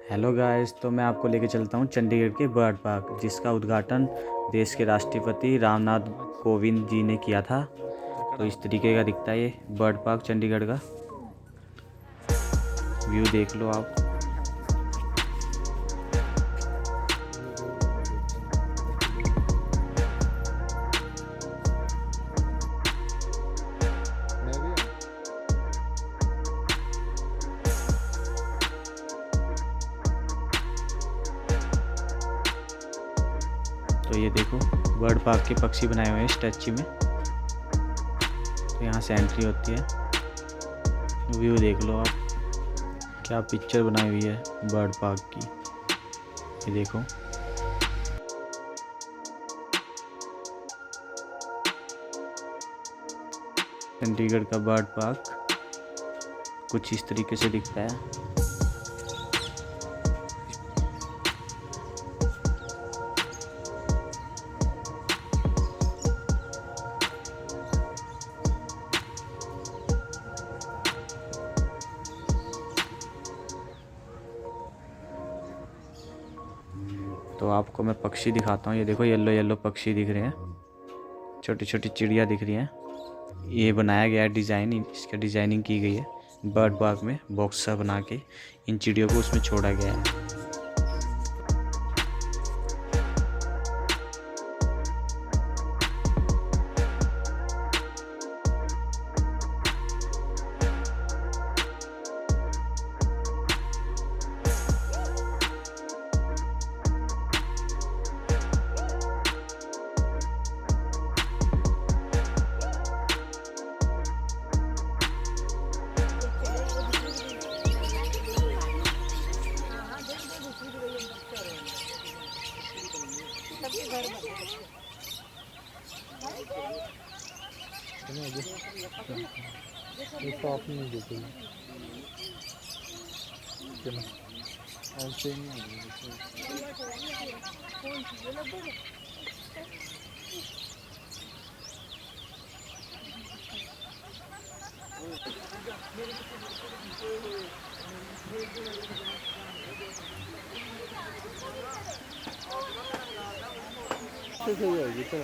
Hello guys, तो मैं आपको लेके चलता हूँ चंडीगढ़ के बर्ड पार्क, जिसका उद्घाटन देश के राष्ट्रपति रामनाथ कोविंद जी ने किया था। तो इस तरीके का दिखता है ये बर्ड पार्क चंडीगढ़ का। व्यू देख लो आप। तो ये देखो, बर्ड पार्क के पक्षी बनाए हुए हैं स्टैच्यू में। तो यहाँ से एंट्री होती है। व्यू देख लो आप, क्या पिक्चर बनाई हुई है बर्ड पार्क की। ये देखो। चंडीगढ़ का बर्ड पार्क कुछ इस तरीके से दिखता है। तो आपको मैं पक्षी दिखाता हूँ। ये देखो, येलो येलो पक्षी दिख रहे हैं, छोटी छोटी चिड़िया दिख रही हैं। ये बनाया गया है डिज़ाइन, इसका डिज़ाइनिंग की गई है बर्ड पार्क में। बॉक्स सा बना के इन चिड़ियों को उसमें छोड़ा गया है। टॉप नहीं देते ऐसे नहीं सही है ये तो।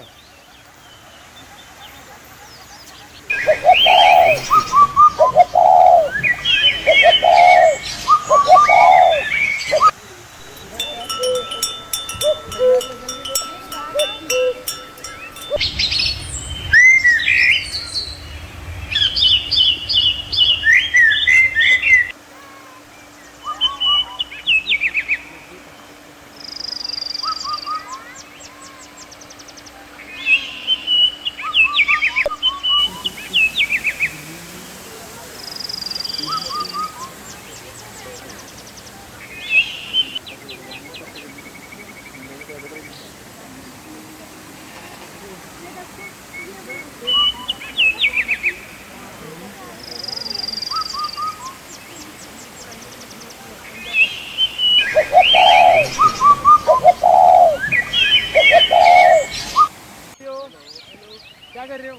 क्या कर रहे हो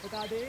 बता दे।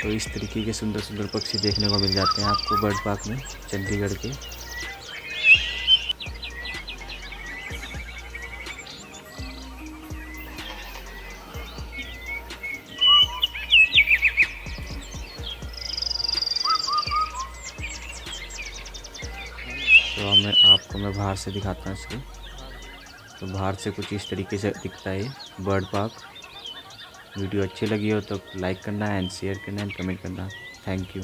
तो इस तरीके के सुंदर सुंदर पक्षी देखने को मिल जाते हैं आपको बर्ड पार्क में चंडीगढ़ के। तो मैं बाहर से दिखाता हूँ इसको। तो बाहर से कुछ इस तरीके से दिखता है बर्ड पार्क। वीडियो अच्छी लगी हो तो लाइक करना एंड शेयर करना एंड कमेंट करना। Thank you.